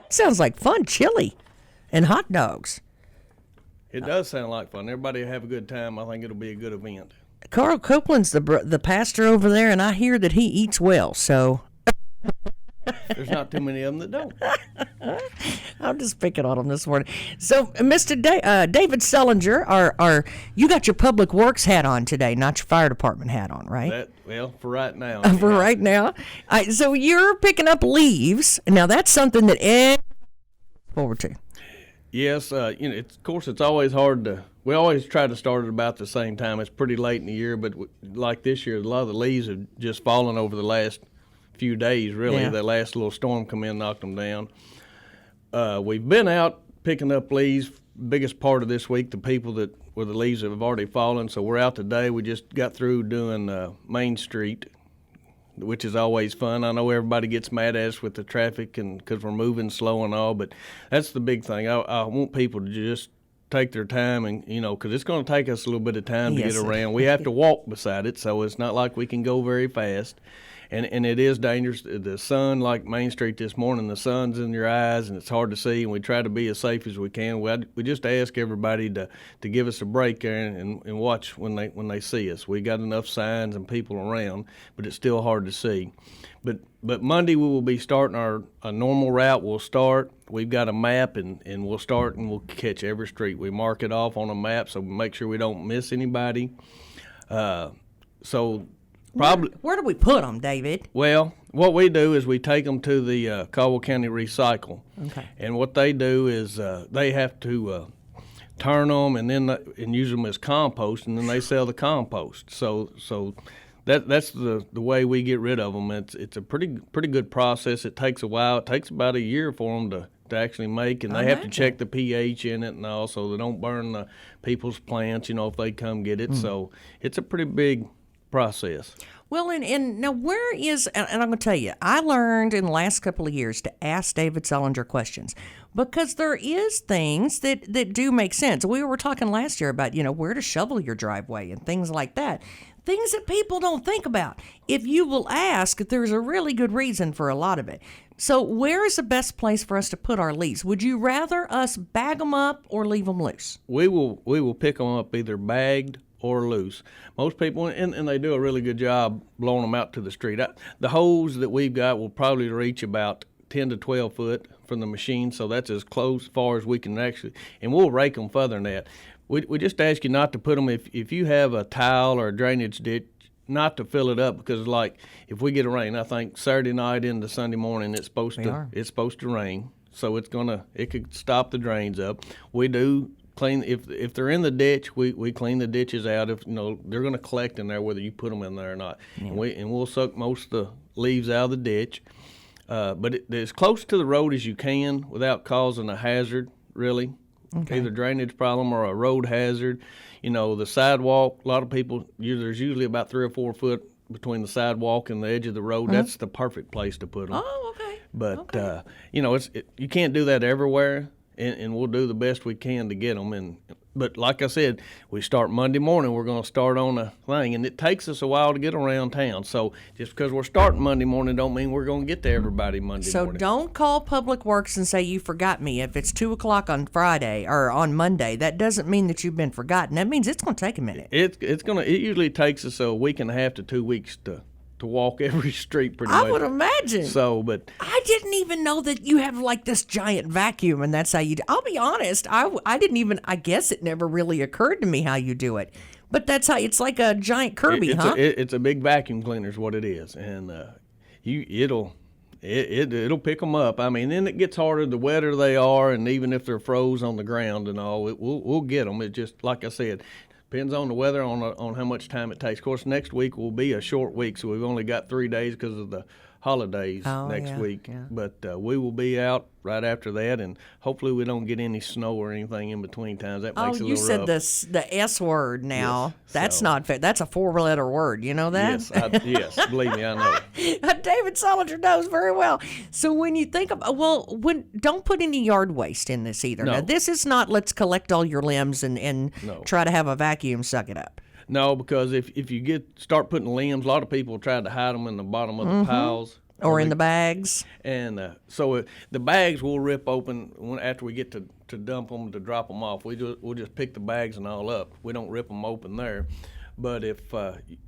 Sounds like fun, chili and hot dogs. It does sound like fun. Everybody have a good time. I think it'll be a good event. Carl Copeland's the pastor over there, and I hear that he eats well, so There's not too many of them that don't. I'm just picking on him this morning. So, Mr. David Sellinger, you got your Public Works hat on today, not your fire department hat on, right? Well, for right now. For right now. So you're picking up leaves. Now, that's something that everyone looks forward to. Yes, of course, it's always hard to. We always try to start at about the same time. It's pretty late in the year, but like this year, a lot of the leaves have just fallen over the last few days. Really, Yeah. the last little storm come in, knocked them down. We've been out picking up leaves. Biggest part of this week, the people where the leaves have already fallen. So we're out today. We just got through doing Main Street, which is always fun. I know everybody gets mad at us with the traffic and because we're moving slow and all, but that's the big thing. I want people to just take their time and, because it's going to take us a little bit of time to Yes. get around. We have to walk beside it, so it's not like we can go very fast. And it is dangerous. The sun, like Main Street this morning, the sun's in your eyes and it's hard to see, and we try to be as safe as we can. We just ask everybody to give us a break there and watch when they see us. We got enough signs and people around, but it's still hard to see. But Monday we will be starting a normal route. We'll start. We've got a map, and we'll start and we'll catch every street. We mark it off on a map so we make sure we don't miss anybody. Probably. Where do we put them, David? Well, what we do is we take them to the Caldwell County Recycle. Okay. And what they do is they have to turn them and use them as compost, and then they sell the compost. So that's the way we get rid of them. It's a pretty good process. It takes a while. It takes about a year for them to actually make, and they have to check the pH in it and all, so they don't burn the people's plants, if they come get it. So it's a pretty big process. Well, and now where is, and I'm going to tell you, I learned in the last couple of years to ask David Sellinger questions because there is things that do make sense. We were talking last year about, where to shovel your driveway and things like that. Things that people don't think about. If you will ask, there's a really good reason for a lot of it. So where is the best place for us to put our leaves? Would you rather us bag them up or leave them loose? We will pick them up either bagged or loose. Most people, and they do a really good job blowing them out to the street. The hose that we've got will probably reach about 10 to 12 foot from the machine, so that's as far as we can actually, and we'll rake them further than that. We just ask you not to put them, if you have a tile or a drainage ditch, not to fill it up, because like if we get a rain, I think Saturday night into Sunday morning it's supposed to rain, so it could stop the drains up. We do clean if they're in the ditch. We clean the ditches out. If they're going to collect in there whether you put them in there or not. Yeah. And we'll suck most of the leaves out of the ditch, but as close to the road as you can without causing a hazard, really. Okay. Either drainage problem or a road hazard. The sidewalk, a lot of people, there's usually about 3 or 4 foot between the sidewalk and the edge of the road. Mm-hmm. That's the perfect place to put them. Oh, okay. But you can't do that everywhere. And we'll do the best we can to get them. But like I said, we start Monday morning. We're going to start on a thing, and it takes us a while to get around town. So just because we're starting Monday morning don't mean we're going to get to everybody Monday morning. So don't call Public Works and say you forgot me. If it's 2 o'clock on Friday or on Monday, that doesn't mean that you've been forgotten. That means it's going to take a minute. It usually takes us a week and a half to 2 weeks to walk every street pretty much. I would imagine. So, but I didn't even know that you have like this giant vacuum and that's how you do. I'll be honest. I didn't even, I guess it never really occurred to me how you do it. But that's how, it's like a giant Kirby, huh? It's a big vacuum cleaner is what it is. And it'll pick them up. I mean, then it gets harder the wetter they are, and even if they're froze on the ground and all, we'll get them. It just, like I said, depends on the weather, on how much time it takes. Of course, next week will be a short week, so we've only got 3 days because of the holidays next week. Yeah. But we will be out right after that, and hopefully we don't get any snow or anything in between times. That makes it a little rough. You said the S word now. Yes, that's not fair. That's a 4-letter word. You know that? Yes, believe me, I know. David Sellinger knows very well. So when you think of, don't put any yard waste in this either. No. Now, this is not let's collect all your limbs and try to have a vacuum suck it up. No, because if you start putting limbs, a lot of people try to hide them in the bottom of the piles. Or in the bags. And so the bags we'll rip open after we get to dump them, to drop them off. We'll just pick the bags and all up. We don't rip them open there. But if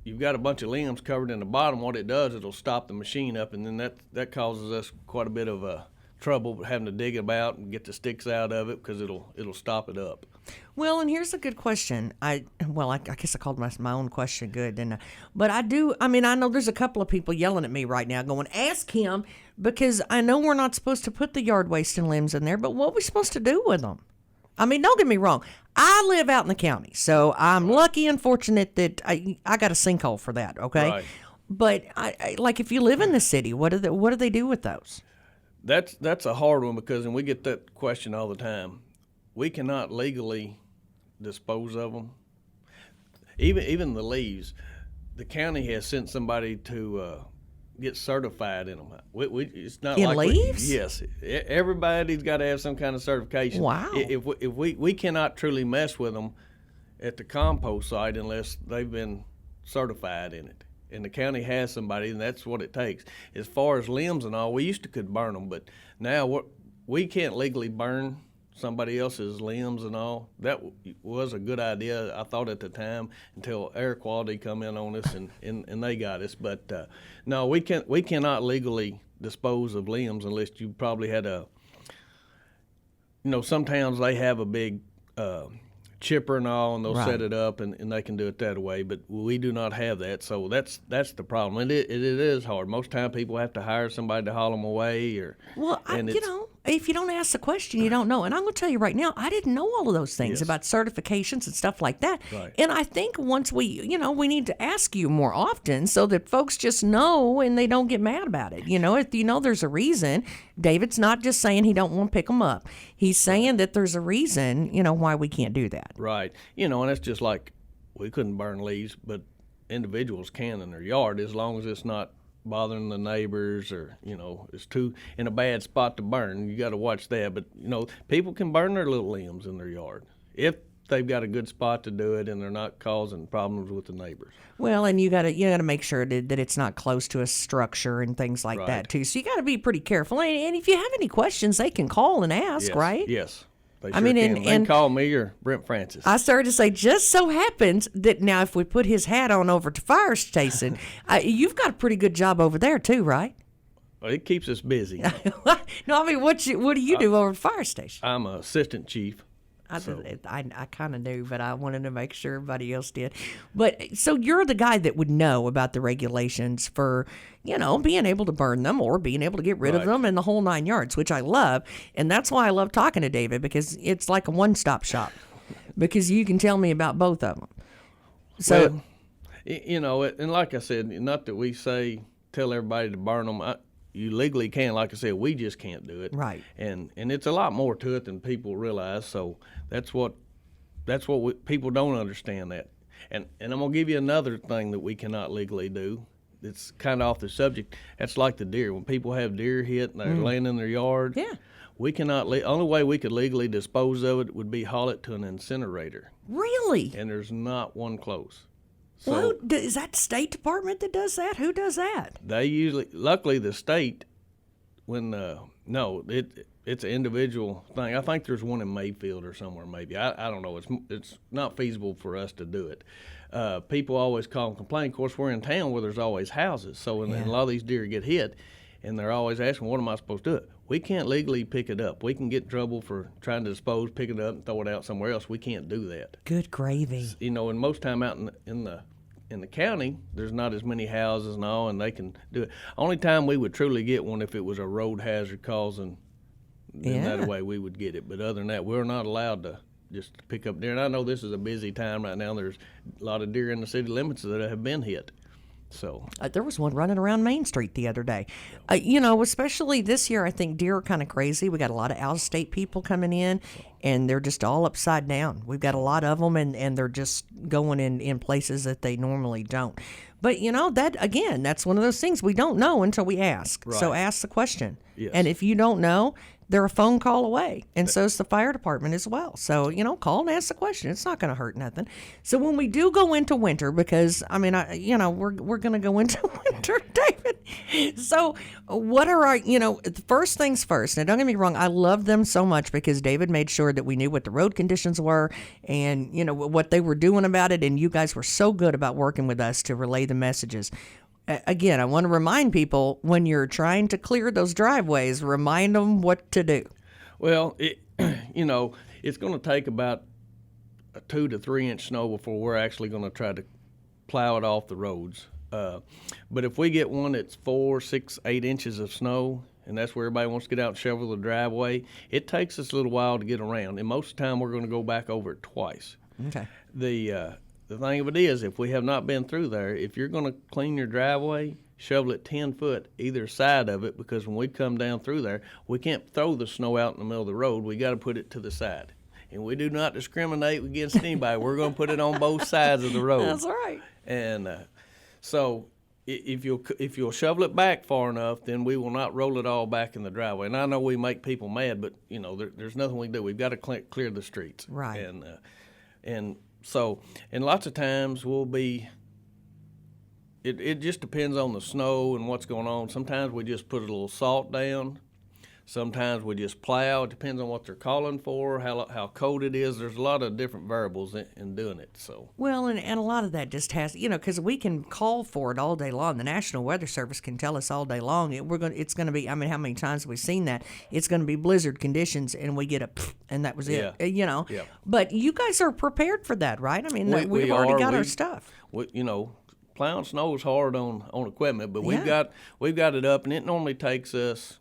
you've got a bunch of limbs covered in the bottom, what it does, it'll stop the machine up, and then that causes us quite a bit of trouble having to dig about and get the sticks out of it, because it'll stop it up. Well, and here's a good question. I guess I called my own question good, didn't I? But I know there's a couple of people yelling at me right now going, ask him, because I know we're not supposed to put the yard waste and limbs in there, but what are we supposed to do with them? I mean, don't get me wrong. I live out in the county, so I'm lucky and fortunate that I got a sinkhole for that, okay? Right. But like if you live in the city, what do they do with those? That's a hard one, because, and we get that question all the time. We cannot legally dispose of them. Even the leaves, the county has sent somebody to get certified in them. It's not in like leaves? Yes, everybody's got to have some kind of certification. Wow. If we cannot truly mess with them at the compost site unless they've been certified in it. And the county has somebody, and that's what it takes. As far as limbs and all, we used to could burn them, but now we can't legally burn somebody else's limbs and all. That was a good idea, I thought, at the time, until air quality come in on us and they got us. But no, we cannot legally dispose of limbs unless you probably had some towns, they have a big chipper and all, and they'll Right. set it up and they can do it that way, but we do not have that, so that's the problem. And it is hard. Most time people have to hire somebody to haul them away, if you don't ask the question, you don't know. And I'm going to tell you right now, I didn't know all of those things Yes. about certifications and stuff like that. Right. And I think once we need to ask you more often so that folks just know and they don't get mad about it. If there's a reason, David's not just saying he don't want to pick them up. He's saying that there's a reason, why we can't do that. Right. And it's just like we couldn't burn leaves, but individuals can in their yard, as long as it's not bothering the neighbors, or it's too in a bad spot to burn. You got to watch that. But people can burn their little limbs in their yard if they've got a good spot to do it and they're not causing problems with the neighbors. Well, and you got to make sure that it's not close to a structure and things like Right. that too. So you got to be pretty careful. And if you have any questions, they can call and ask, Yes. right? Yes. They I sure mean, can. and- They can and- call me or Brent Francis. I started to say, just so happens that now if we put his hat on over to fire station, you've got a pretty good job over there too, right? Well, it keeps us busy. No, I mean, what do you do over at fire station? I'm an assistant chief. I kind of knew, but I wanted to make sure everybody else did. But so you're the guy that would know about the regulations for, being able to burn them or being able to get rid of Right. them and the whole 9 yards, which I love. And that's why I love talking to David, because it's like a one-stop shop, because you can tell me about both of them. So, And like I said, not that we tell everybody to burn them. You legally can. Like I said, we just can't do it. Right. And it's a lot more to it than people realize. So that's what people don't understand that. And I'm gonna give you another thing that we cannot legally do. It's kind of off the subject. That's like the deer. When people have deer hit and they're laying in their yard, yeah. we cannot. Only way we could legally dispose of it would be haul it to an incinerator, Really? and there's not one close. So Well, is that the State Department that does that? Who does that? they usually, luckily, the state, it's an individual thing. I think there's one in Mayfield or somewhere, maybe. I don't know. It's not feasible for us to do it. People always call and complain. Of course, we're in town where there's always houses, so when a lot of these deer get hit, and they're always asking, what am I supposed to do? We can't legally pick it up. We can get in trouble for trying to dispose, pick it up, and throw it out somewhere else. We can't do that. Good gravy. And most time out in the county, there's not as many houses and all, and they can do it. Only time we would truly get one if it was a road hazard causing, then that way we would get it. But other than that, we're not allowed to just pick up deer. And I know this is a busy time right now. There's a lot of deer in the city limits that have been hit. So There was one running around Main Street the other day. Especially this year, I think deer are kind of crazy. We got a lot of out-of-state people coming in, and they're just all upside down. We've got a lot of them, and they're just going in places that they normally don't. But, that's one of those things we don't know until we ask. So Right. ask the question. Yes. And if you don't know, they're a phone call away, and so is the fire department as well. So, call and ask the question. It's not going to hurt nothing. So when we do go into winter, because, we're going to go into winter, David. So what are our, first things first. Now, don't get me wrong. I love them so much because David made sure that we knew what the road conditions were and, what they were doing about it. And you guys were so good about working with us to relay the messages. Again, I want to remind people, when you're trying to clear those driveways, remind them what to do. Well, it's going to take about a 2 to 3 inch snow before we're actually going to try to plow it off the roads. But if we get one that's 4, 6, 8 inches of snow, and that's where everybody wants to get out and shovel the driveway, it takes us a little while to get around. And most of the time, we're going to go back over it twice. Okay. The thing of it is, if we have not been through there, if you're going to clean your driveway, shovel it 10 foot either side of it, because when we come down through there, we can't throw the snow out in the middle of the road. We got to put it to the side. And we do not discriminate against anybody. We're going to put it on both sides of the road. That's right. And so if you'll shovel it back far enough, then we will not roll it all back in the driveway. And I know we make people mad, but there's nothing we can do. We've got to clear the streets. Right. And so, and lots of times we'll be. It just depends on the snow and what's going on. Sometimes we just put a little salt down. Sometimes we just plow. It depends on what they're calling for, how cold it is. There's a lot of different variables in doing it. So. Well, and a lot of that just has, because we can call for it all day long. The National Weather Service can tell us all day long. It's going to be. How many times have we seen that? It's going to be blizzard conditions, and we get and that was it. Yeah. But you guys are prepared for that, right? We've already got our stuff. Plowing snow is hard on equipment, but we've got it up, and it normally takes us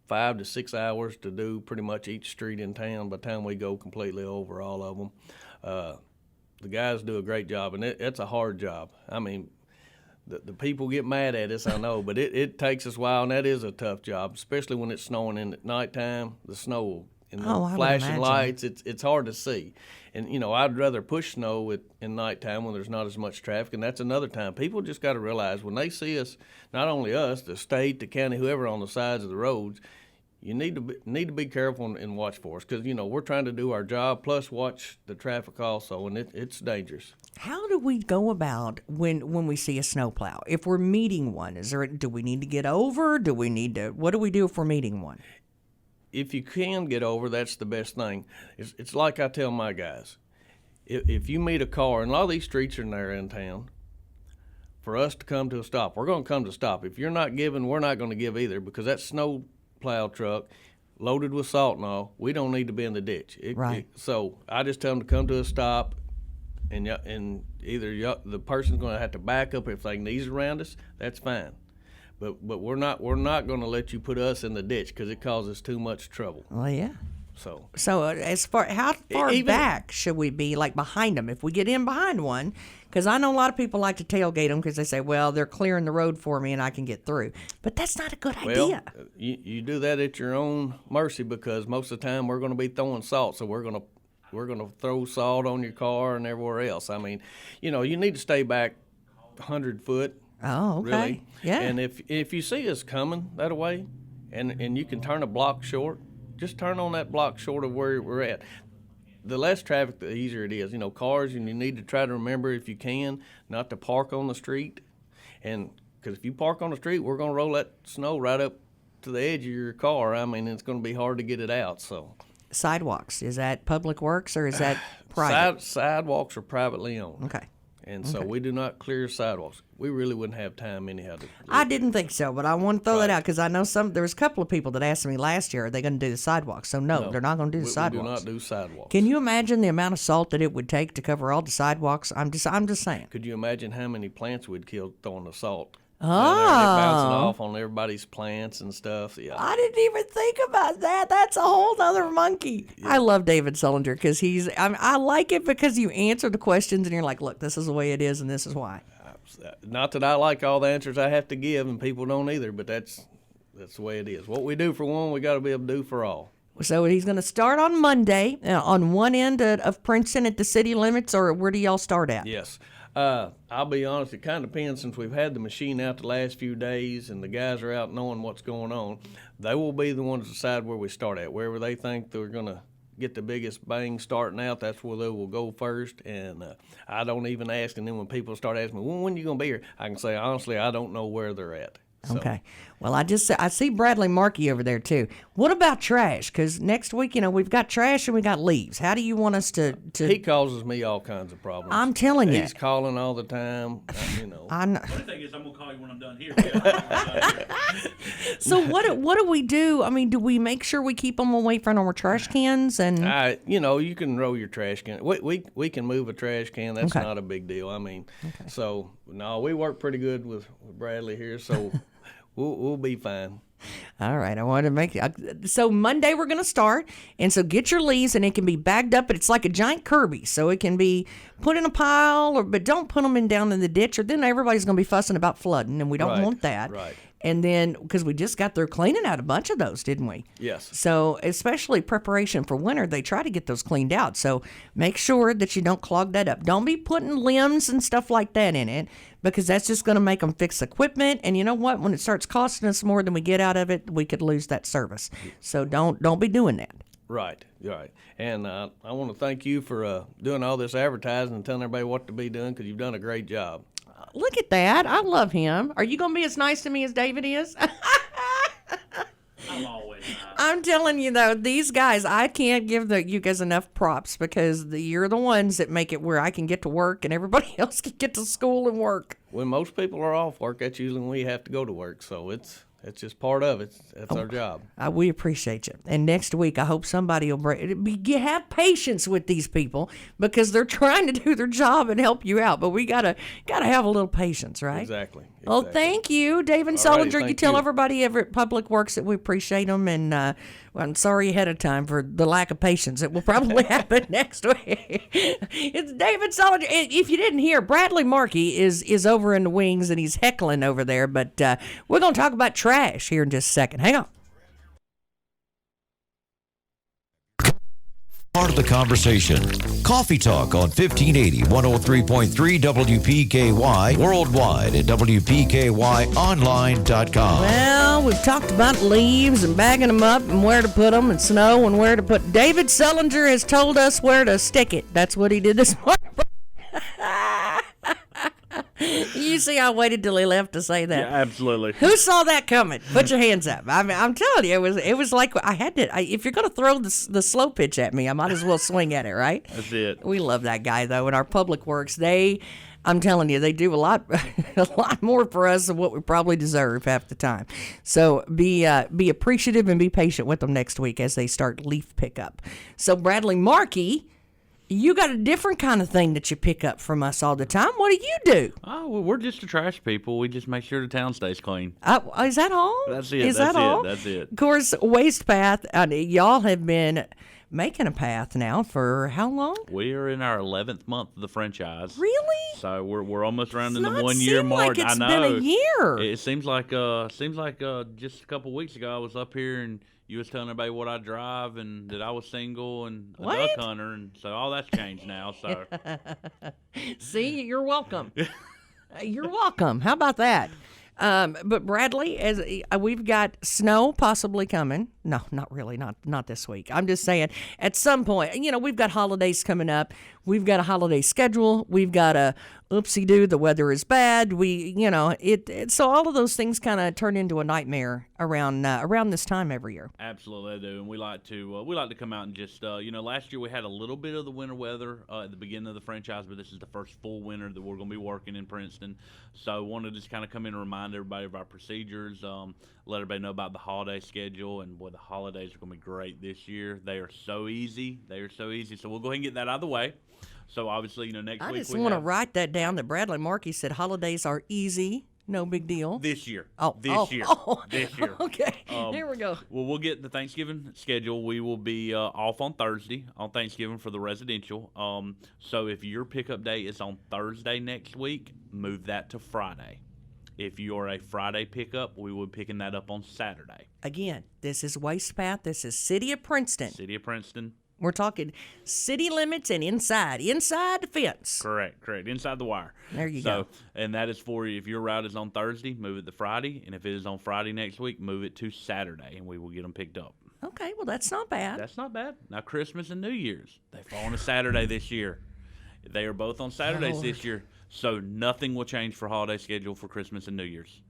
5 to 6 hours to do pretty much each street in town by the time we go completely over all of them. The guys do a great job, and it's a hard job. The people get mad at us, I know, but it takes us a while, and that is a tough job, especially when it's snowing in at nighttime. The snow and the flashing lights, it's hard to see. And, I'd rather push snow in nighttime when there's not as much traffic, and that's another time. People just got to realize when they see us, not only us, the state, the county, whoever on the sides of the roads, you need to be careful and watch for us because, we're trying to do our job plus watch the traffic also, and it's dangerous. How do we go about when we see a snowplow? If we're meeting one, do we need to get over? What do we do if we're meeting one? If you can get over, that's the best thing. It's like I tell my guys. If you meet a car, and a lot of these streets are there in town, for us to come to a stop, we're going to come to a stop. If you're not giving, we're not going to give either because that snow plow truck loaded with salt and all, we don't need to be in the ditch. Right. So I just tell them to come to a stop, and either the person's going to have to back up if they can ease around us, that's fine. But we're not going to let you put us in the ditch because it causes too much trouble. Well, yeah. So how far back should we be, like behind them? If we get in behind one, because I know a lot of people like to tailgate them because they say, well, they're clearing the road for me and I can get through. But that's not a good idea. You do that at your own mercy because most of the time we're going to be throwing salt, so we're going to throw salt on your car and everywhere else. You need to stay back 100 foot. Oh, okay. Really. Yeah. And if you see us coming that way, and you can turn a block short, just turn on that block short of where we're at. The less traffic, the easier it is. Cars, and you need to try to remember, if you can, not to park on the street. And because if you park on the street, we're going to roll that snow right up to the edge of your car. It's going to be hard to get it out. So sidewalks, is that Public Works or is that private? Sidewalks are privately owned. Okay. And so we do not clear sidewalks. We really wouldn't have time anyhow to. I didn't think so, but I want to throw that out because I know there was a couple of people that asked me last year, are they going to do the sidewalks? So no, they're not going to do the sidewalks. We do not do sidewalks. Can you imagine the amount of salt that it would take to cover all the sidewalks? I'm just saying. Could you imagine how many plants we'd kill throwing the salt? Oh. Bouncing off on everybody's plants and stuff. Yeah. I didn't even think about that. That's a whole other monkey. Yeah. I love David Sullinger because I like it because you answer the questions and you're like, look, this is the way it is and this is why. Not that I like all the answers I have to give, and people don't either, but that's the way it is. What we do for one, we got to be able to do for all. So he's going to start on Monday on one end of Princeton at the city limits, or where do y'all start at? Yes. I'll be honest, it kind of depends. Since we've had the machine out the last few days and the guys are out knowing what's going on, they will be the ones to decide where we start at. Wherever they think they're going to get the biggest bang starting out, that's where they will go first. And I don't even ask. And then when people start asking me, when are you going to be here? I can say, honestly, I don't know where they're at. So. Okay. Well, I see Bradley Markey over there too. What about trash? Because next week, we've got trash and we got leaves. How do you want us to? He causes me all kinds of problems. I'm telling you. He's calling all the time. I'm not. The funny thing is, I'm gonna call you when I'm done here. So what do we do? I mean, do we make sure we keep them away from our trash cans and? You can roll your trash can. We can move a trash can. That's Okay. not a big deal. So no, we work pretty good with Bradley here. So. We'll be fine. All right, I wanted to make so Monday we're going to start, and so get your leaves, and it can be bagged up, but it's like a giant Kirby, so it can be put in a pile, but don't put them down in the ditch, or then everybody's going to be fussing about flooding, and we don't want that. Right. And then, because we just got through cleaning out a bunch of those, didn't we? Yes. So, especially preparation for winter, they try to get those cleaned out. So, make sure that you don't clog that up. Don't be putting limbs and stuff like that in it, because that's just going to make them fix equipment. And you know what? When it starts costing us more than we get out of it, we could lose that service. So, don't be doing that. Right. And I want to thank you for doing all this advertising and telling everybody what to be doing, because you've done a great job. Look at that. I love him. Are you going to be as nice to me as David is? I'm always nice. I'm telling you, though, these guys, I can't give you guys enough props, because you're the ones that make it where I can get to work and everybody else can get to school and work. When most people are off work, that's usually when we have to go to work. So it's just part of it. That's our job. We appreciate you. And next week, I hope somebody will have patience with these people, because they're trying to do their job and help you out. But we gotta have a little patience, right? Exactly. Well, thank you, David All righty, Sullinger. You thank tell you. everybody over at Public Works that we appreciate them, and I'm sorry ahead of time for the lack of patience. It will probably happen next week. It's David Sullinger. If you didn't hear, Bradley Markey is over in the wings, and he's heckling over there. But we're going to talk about trash here in just a second. Hang on. Part of the conversation. Coffee Talk on 1580 103.3 WPKY, worldwide at WPKYonline.com. Well, we've talked about leaves and bagging them up and where to put them, and snow and where to put. David Sullinger has told us where to stick it. That's what he did this morning. You see, I waited till he left to say that. Yeah, absolutely. Who saw that coming? Put your hands up. I mean, I'm telling you, it was like I had to. If you're going to throw the slow pitch at me, I might as well swing at it, right? That's it. We love that guy, though. In our Public Works, I'm telling you, they do a lot more for us than what we probably deserve half the time. So be appreciative and be patient with them next week as they start leaf pickup. So Bradley Markey, you got a different kind of thing that you pick up from us all the time. What do you do? Oh, well, we're just the trash people. We just make sure the town stays clean. Is that all? That's it. Is That's that all? That's it. Of course, Waste Path, y'all have been making a path now for how long? We are in our 11th month of the franchise. Really? So we're almost around in Does the not 1 year seem mark. like it's I know. been a year. It seems like just a couple weeks ago I was up here and you was telling everybody what I drive and that I was single and a What? duck hunter, and so all that's changed now. So See, you're welcome. You're welcome. How about that? But Bradley, as we've got snow possibly coming. No, not really. Not this week. I'm just saying at some point, we've got holidays coming up. We've got a holiday schedule. We've got a oopsie doo. The weather is bad. So all of those things kind of turn into a nightmare around this time every year. absolutely I do, and we like to come out and just last year we had a little bit of the winter weather at the beginning of the franchise, but this is the first full winter that we're going to be working in Princeton. So I wanted to just kind of come in and remind everybody of our procedures, let everybody know about the holiday schedule, and boy, the holidays are going to be great this year. They are so easy. So we'll go ahead and get that out of the way. So obviously, next I week just we want to have write that down. That Bradley Markey said holidays are easy, no big deal. this year. This year. Okay, here we go. Well, we'll get the Thanksgiving schedule. We will be off on Thursday on Thanksgiving for the residential. So if your pickup day is on Thursday next week, move that to Friday. If you're a Friday pickup, we will be picking that up on Saturday. Again, this is Waste Path. This is City of Princeton. City of Princeton. We're talking city limits and inside the fence. Correct. Inside the wire. There you go. And that is for you. If your route is on Thursday, move it to Friday. And if it is on Friday next week, move it to Saturday, and we will get them picked up. Okay, well, that's not bad. That's not bad. Now, Christmas and New Year's, they fall on a Saturday this year. They are both on Saturdays this year, so nothing will change for holiday schedule for Christmas and New Year's.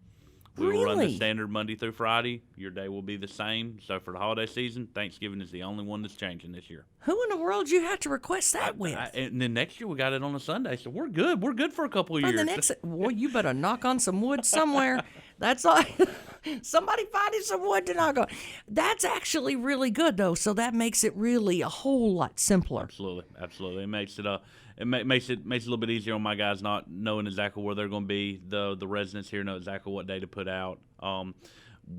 We will run the standard Monday through Friday. Your day will be the same. So for the holiday season, Thanksgiving is the only one that's changing this year. Who in the world you have to request that with? And then next year we got it on a Sunday, so we're good. We're good for a couple of years. Well, you better knock on some wood somewhere. That's all. Somebody finding some wood to knock on. That's actually really good, though. So that makes it really a whole lot simpler. Absolutely. It makes it makes it a little bit easier on my guys not knowing exactly where they're going to be. The residents here know exactly what day to put out.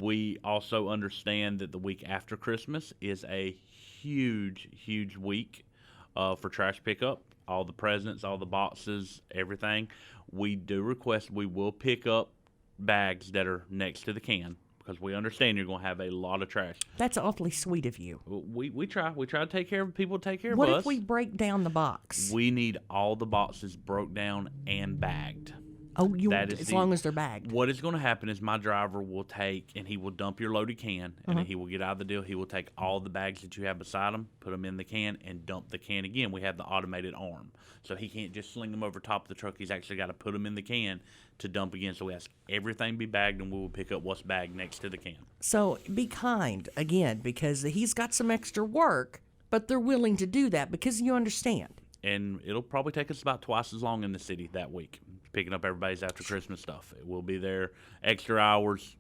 We also understand that the week after Christmas is a huge week for trash pickup. All the presents, all the boxes, everything. We do request we will pick up bags that are next to the can, because we understand you're going to have a lot of trash. That's awfully sweet of you. We try to take care of people, take care of us. What if we break down the box? We need all the boxes broke down and bagged. Oh, as long as they're bagged. What is going to happen is my driver will take, and he will dump your loaded can, and then he will get out of the deal. He will take all the bags that you have beside him, put them in the can, and dump the can again. We have the automated arm, so he can't just sling them over top of the truck. He's actually got to put them in the can to dump again. So we ask everything be bagged, and we will pick up what's bagged next to the can. So be kind, again, because he's got some extra work, but they're willing to do that because you understand. And it'll probably take us about twice as long in the city that week, picking up everybody's after Christmas stuff. We'll be there extra hours,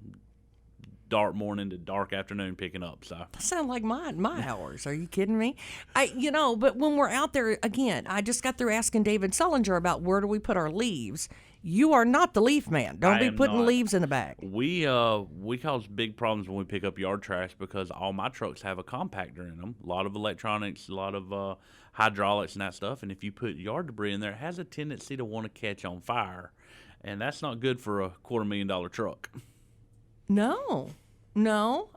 dark morning to dark afternoon picking up. So that sounds like my hours. Are you kidding me? But when we're out there, again, I just got through asking David Sullinger about where do we put our leaves. You are not the leaf man. Don't be putting leaves in a bag. We cause big problems when we pick up yard trash because all my trucks have a compactor in them. A lot of electronics, a lot of hydraulics and that stuff. And if you put yard debris in there, it has a tendency to want to catch on fire. And that's not good for a $250,000 truck. No.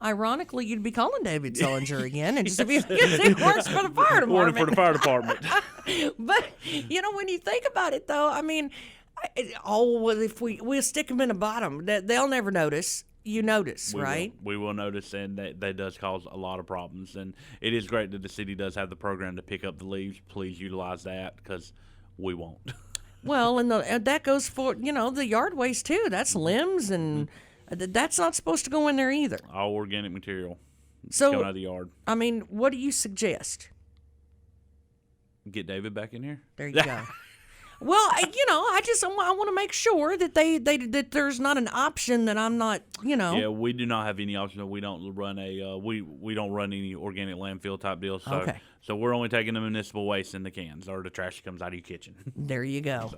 Ironically, you'd be calling David Sullinger again and just be it works for the fire department. Warning for the fire department. But, when you think about it, though, I mean, if we'll stick them in the bottom, they'll never notice. You notice, right? We will notice, and that does cause a lot of problems. And it is great that the city does have the program to pick up the leaves. Please utilize that because we won't. Well, and that goes for, the yard waste, too. That's limbs, and that's not supposed to go in there either. All organic material coming out of the yard. I mean, what do you suggest? Get David back in here? There you go. Well, I want to make sure that that there's not an option that I'm not, Yeah, we do not have any option. We don't run we don't run any organic landfill type deals. So, okay. So we're only taking the municipal waste in the cans or the trash that comes out of your kitchen. There you go.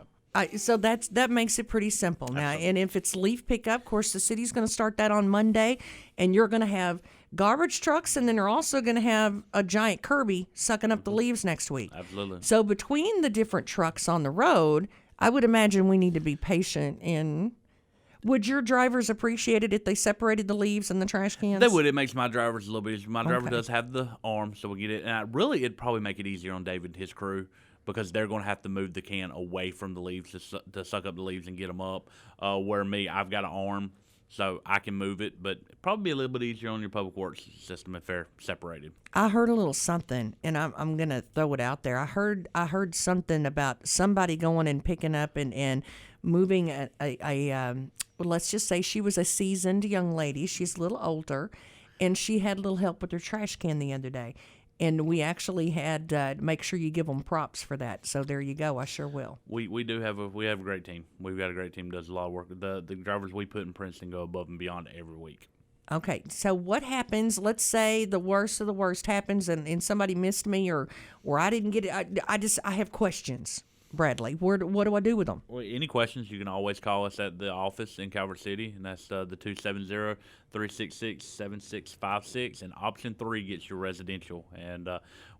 So that makes it pretty simple now. Absolutely. And if it's leaf pickup, of course, the city's going to start that on Monday, and you're going to have garbage trucks, and then they're also going to have a giant Kirby sucking up the leaves next week. Absolutely. So between the different trucks on the road, I would imagine we need to be patient. And would your drivers appreciate it if they separated the leaves and the trash cans? They would. It makes my drivers a little bit easier. My driver does have the arm, so we get it. And it'd probably make it easier on David and his crew, because they're going to have to move the can away from the leaves to suck up the leaves and get them up. Where I've got an arm, so I can move it, but it'd probably be a little bit easier on your public works system if they're separated. I heard a little something, and I'm going to throw it out there. I heard something about somebody going and picking up and moving let's just say she was a seasoned young lady. She's a little older, and she had a little help with her trash can the other day. And we actually had make sure you give them props for that. So there you go. I sure will. We have a great team. We've got a great team that does a lot of work. The drivers we put in Princeton go above and beyond every week. Okay, so what happens? Let's say the worst of the worst happens, and somebody missed me, or I didn't get it. I have questions. Bradley, what do I do with them? Well, any questions, you can always call us at the office in Calvert City, and that's the 270-366-7656. And option 3 gets your residential. And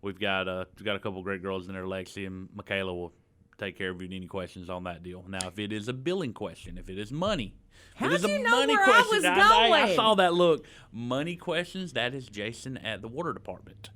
we've got a couple great girls in there. Lexi and Michaela will take care of you any questions on that deal. Now, if it is a billing question, if it is money, How'd if it is you a know money where I question, was I going? saw that look. Money questions, that is Jason at the water department.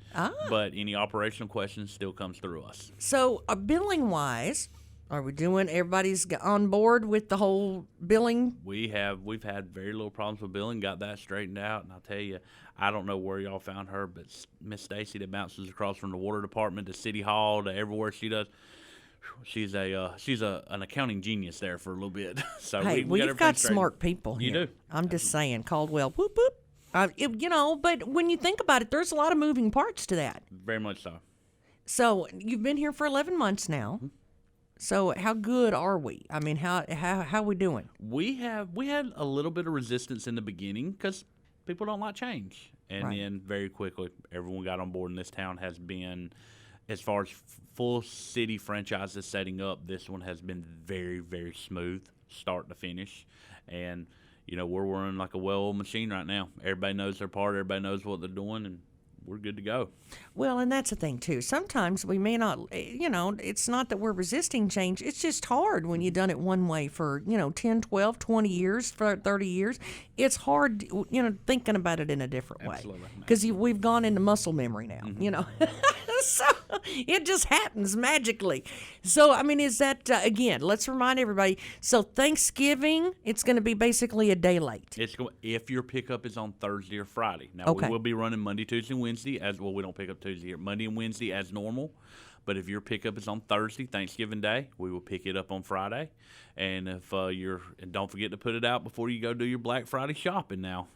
But any operational questions still comes through us. So, billing wise, are we doing? Everybody's on board with the whole billing? We've had very little problems with billing. Got that straightened out, and I'll tell you, I don't know where y'all found her, but Miss Stacy that bounces across from the water department to City Hall to everywhere she does. She's an accounting genius there for a little bit. So Hey, we we've got smart people You here. do. I'm just saying, Caldwell, whoop whoop. But when you think about it, there's a lot of moving parts to that. Very much so. So you've been here for 11 months now. So how good are we? I mean, how we doing? We had a little bit of resistance in the beginning because people don't like change, and Right. then very quickly everyone got on board. And this town has been, as far as full city franchises setting up, this one has been very, very smooth, start to finish, and we're running like a well-oiled machine right now. Everybody knows their part. Everybody knows what they're doing, and we're good to go. Well, and that's the thing, too. Sometimes we may not, it's not that we're resisting change. It's just hard when you've done it one way for, 10, 12, 20 years, for 30 years. It's hard, thinking about it in a different way. Absolutely. Because we've gone into muscle memory now, So it just happens magically. So, I mean, is that, again, let's remind everybody. So Thanksgiving, it's going to be basically a day late. If your pickup is on Thursday or Friday. Now, Okay. we will be running Monday, Tuesday, and Wednesday we don't pick up Tuesday here. Monday and Wednesday as normal. But if your pickup is on Thursday, Thanksgiving Day, we will pick it up on Friday. And if and don't forget to put it out before you go do your Black Friday shopping now.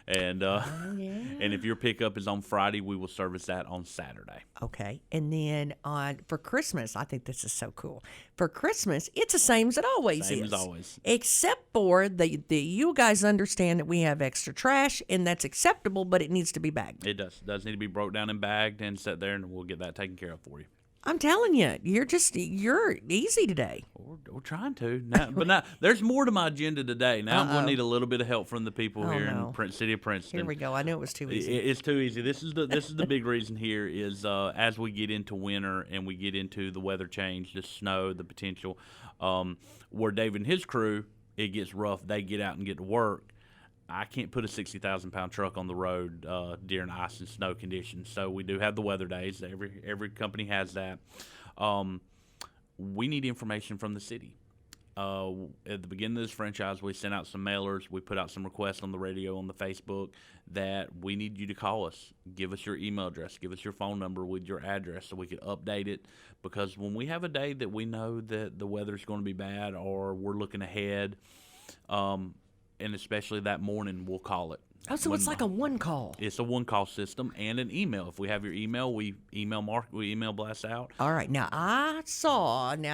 And and if your pickup is on Friday, we will service that on Saturday. Okay. And then for Christmas, I think this is so cool. For Christmas, it's the same as it always Same is. as always. Except for you guys understand that we have extra trash, and that's acceptable, but it needs to be bagged. It does need to be broke down and bagged and set there, and we'll get that taken care of for you. I'm telling you, you're easy today. We're trying to. Now, there's more to my agenda today. Now I'm going to need a little bit of help from the people here no. in City of Princeton. Here we go. I knew it was too easy. It's too easy. This is the big reason here is as we get into winter and we get into the weather change, the snow, the potential, where David and his crew, it gets rough. They get out and get to work. I can't put a 60,000-pound truck on the road during ice and snow conditions. So we do have the weather days. Every company has that. We need information from the city. At the beginning of this franchise, we sent out some mailers. We put out some requests on the radio, on the Facebook, that we need you to call us. Give us your email address. Give us your phone number with your address so we can update it. Because when we have a day that we know that the weather's going to be bad or we're looking ahead, and especially that morning, we'll call it. Oh, so it's like a one call. It's a one-call system and an email. If we have your email, we email blast out. All right. Now, a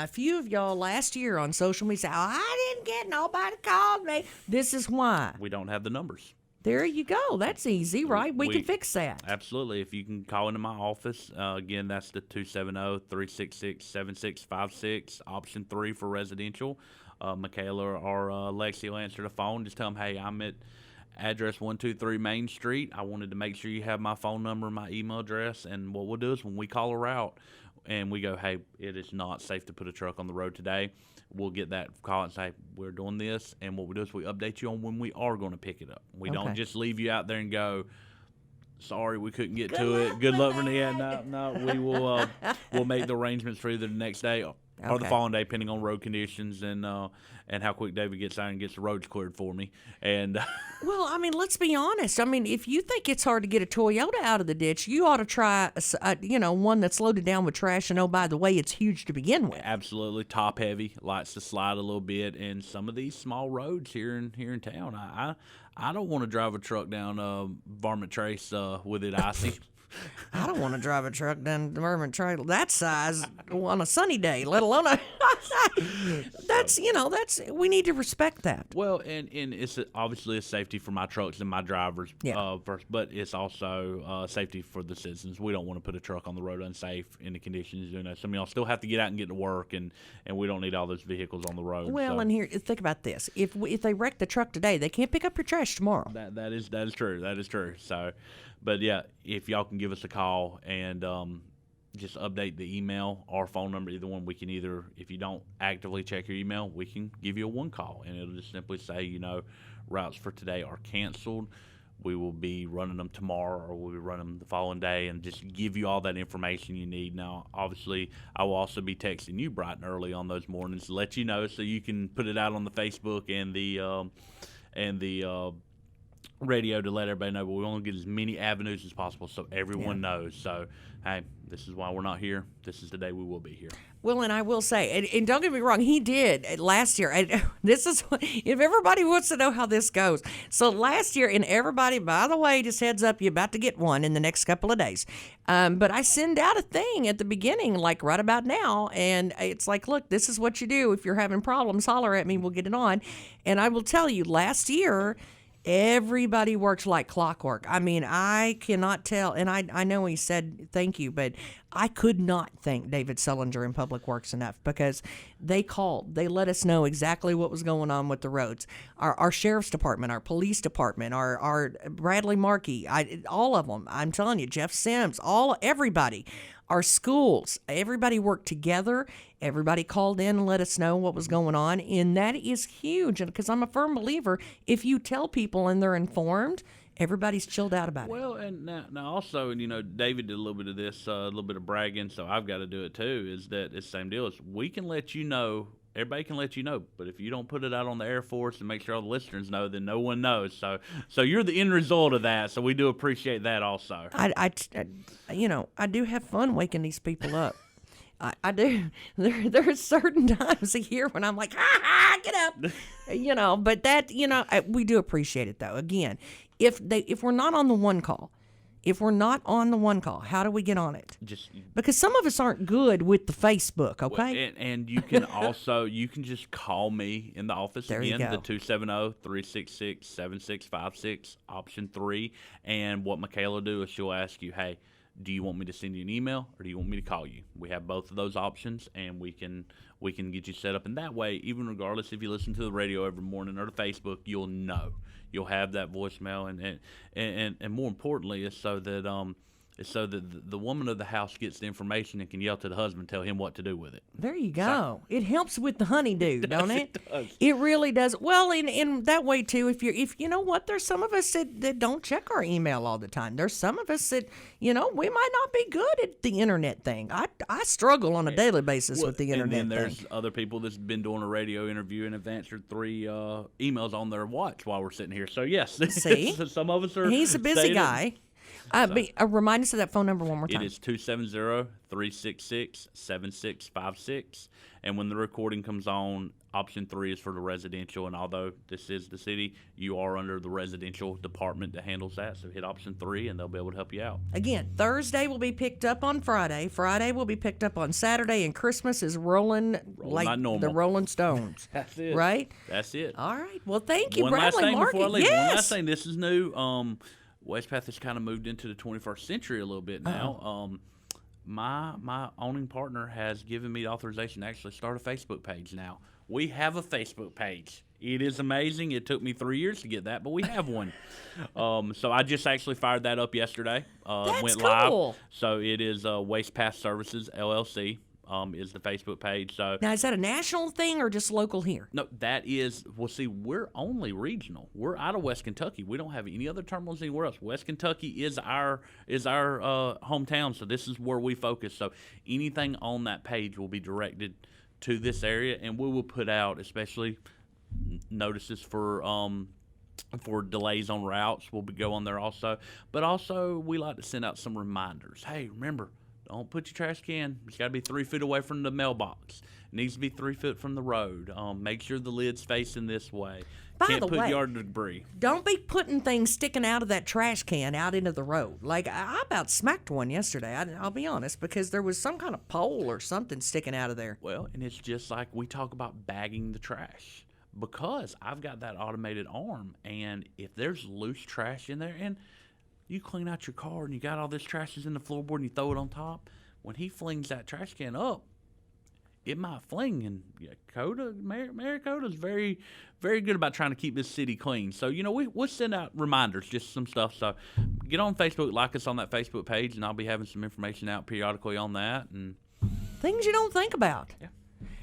few of y'all last year on social media said, I didn't get nobody called me. This is why. We don't have the numbers. There you go. That's easy, right? We can fix that. Absolutely. If you can call into my office, again, that's the 270-366-7656, option 3 for residential. Michaela or Lexi will answer the phone. Just tell them, hey, I'm at address 123 Main Street. I wanted to make sure you have my phone number, my email address, and what we'll do is when we call a route and we go, hey, it is not safe to put a truck on the road today, we'll get that call and say, we're doing this, and what we do is we update you on when we are going to pick it up. We don't just leave you out there and go, sorry, we couldn't get to it. Good luck, Renee. No, we will we'll make the arrangements for either the next day or the following day, depending on road conditions and how quick David gets out and gets the roads cleared for me. And well, I mean, let's be honest. I mean, if you think it's hard to get a Toyota out of the ditch, you ought to try, one that's loaded down with trash. And oh, by the way, it's huge to begin with. Absolutely, top heavy, likes to slide a little bit. And some of these small roads here in town, I don't want to drive a truck down Varmint Trace with it icy. I don't want to drive a truck down the Vermont Trail that size on a sunny day, let alone we need to respect that. Well, and it's obviously a safety for my trucks and my drivers, first, but it's also safety for the citizens. We don't want to put a truck on the road unsafe in the conditions. Some of y'all still have to get out and get to work, and we don't need all those vehicles on the road. Well, and here, think about this: if they wreck the truck today, they can't pick up your trash tomorrow. That is true. That is true. So. But, yeah, if y'all can give us a call and just update the email or phone number, either one. We can either, if you don't actively check your email, we can give you a one call, and it'll just simply say, routes for today are canceled. We will be running them tomorrow, or we'll be running them the following day, and just give you all that information you need. Now, obviously, I will also be texting you bright and early on those mornings to let you know, so you can put it out on the Facebook and the radio to let everybody know. But we want to get as many avenues as possible so everyone knows. So, hey, this is why we're not here. This is the day we will be here. Well, and I will say, and don't get me wrong, he did last year. And this is, if everybody wants to know how this goes. So last year, and everybody, by the way, just heads up, you're about to get one in the next couple of days. But I send out a thing at the beginning, like right about now, and it's like, look, this is what you do. If you're having problems, holler at me, we'll get it on. And I will tell you, last year, everybody worked like clockwork. I mean, I cannot tell, and I know he said thank you, but I could not thank David Sullinger in Public Works enough, because they called. They let us know exactly what was going on with the roads. Our sheriff's department, our police department, our Bradley Markey, all of them. I'm telling you, Jeff Sims, everybody. Our schools, everybody worked together. Everybody called in and let us know what was going on. And that is huge. And because I'm a firm believer, if you tell people and they're informed, everybody's chilled out about it. Well, and now also, and David did a little bit of this, a little bit of bragging, so I've got to do it too, is that it's the same deal. Is we can let you know. Everybody can let you know, but if you don't put it out on the Air Force and make sure all the listeners know, then no one knows. So you're the end result of that. So we do appreciate that also. I do have fun waking these people up. I do. There are certain times a year when I'm like, get up, But that, we do appreciate it though. Again, if we're not on the one call. If we're not on the one call, how do we get on it? Because some of us aren't good with the Facebook, okay? Well, and you can also, just call me in the office there again, you go. the 270-366-7656, option 3. And what Michaela will do is she'll ask you, hey, do you want me to send you an email or do you want me to call you? We have both of those options, and we can get you set up. And that way, even regardless if you listen to the radio every morning or to Facebook, you'll know. You'll have that voicemail, and more importantly, it's so that the woman of the house gets the information and can yell to the husband, tell him what to do with it. There you go. It helps with the honeydew, don't it? It does. It really does. Well, in that way too. If you know what, there's some of us that don't check our email all the time. There's some of us that we might not be good at the internet thing. I struggle on a daily basis with the internet and then there's thing. other people that's been doing a radio interview and have answered 3 emails on their watch while we're sitting here. So yes, See? some of us are. He's a busy guy. Remind us of that phone number one more time. It is 270-366-7656. And when the recording comes on, option 3 is for the residential. And although this is the city, you are under the residential department that handles that. So hit option 3 and they'll be able to help you out. Again, Thursday will be picked up on Friday. Friday will be picked up on Saturday. And Christmas is rolling like the Rolling Stones. That's it. Right? That's it. All right. Well, thank you, One Bradley last thing Markey. before I leave. Yes. One last thing. This is new. Westpath has kind of moved into the 21st century a little bit now. My owning partner has given me the authorization to actually start a Facebook page now. We have a Facebook page. It is amazing. It took me 3 years to get that, but we have one. So I just actually fired that up yesterday. That's went cool. live. So it is Wastepath Services, LLC. Is the Facebook page. So Now, is that a national thing or just local here? no, that is. Well, see, we're only regional. We're out of West Kentucky. We don't have any other terminals anywhere else. West Kentucky is our hometown. So this is where we focus. So anything on that page will be directed to this area, and we will put out, especially notices for delays on routes. We'll go on there also. But also, we like to send out some reminders. Hey, remember. Don't put your trash can. It's got to be 3 feet away from the mailbox. It needs to be 3 foot from the road. Make sure the lid's facing this way. Can't put yard debris. Don't be putting things sticking out of that trash can out into the road. Like, I about smacked one yesterday, I'll be honest, because there was some kind of pole or something sticking out of there. Well, and it's just like we talk about bagging the trash. Because I've got that automated arm, and if there's loose trash in there, and you clean out your car and you got all this trash in the floorboard and you throw it on top, when he flings that trash can up, it might fling. And Maricotta's very, very good about trying to keep this city clean. So, we'll send out reminders, just some stuff. So get on Facebook, like us on that Facebook page, and I'll be having some information out periodically on that. And things you don't think about. Yeah.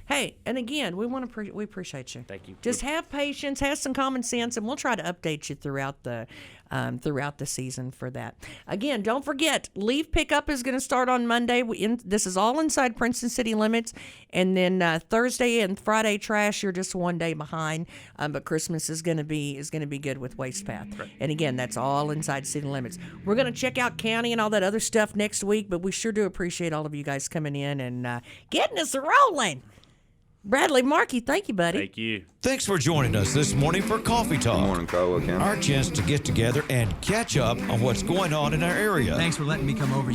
Hey, and again, we appreciate you. Thank you. Just have patience, have some common sense, and we'll try to update you throughout the season for that. Again, don't forget, leaf pickup is going to start on Monday. This is all inside Princeton city limits, and then Thursday and Friday trash, you're just one day behind. But Christmas is going to be good with Waste Path. Right. And again, that's all inside city limits. We're going to check out county and all that other stuff next week, but we sure do appreciate all of you guys coming in and getting us rolling. Bradley Markey, thank you, buddy. Thank you. Thanks for joining us this morning for Coffee Talk. Good morning, Caldwell County. Our chance to get together and catch up on what's going on in our area. Thanks for letting me come over.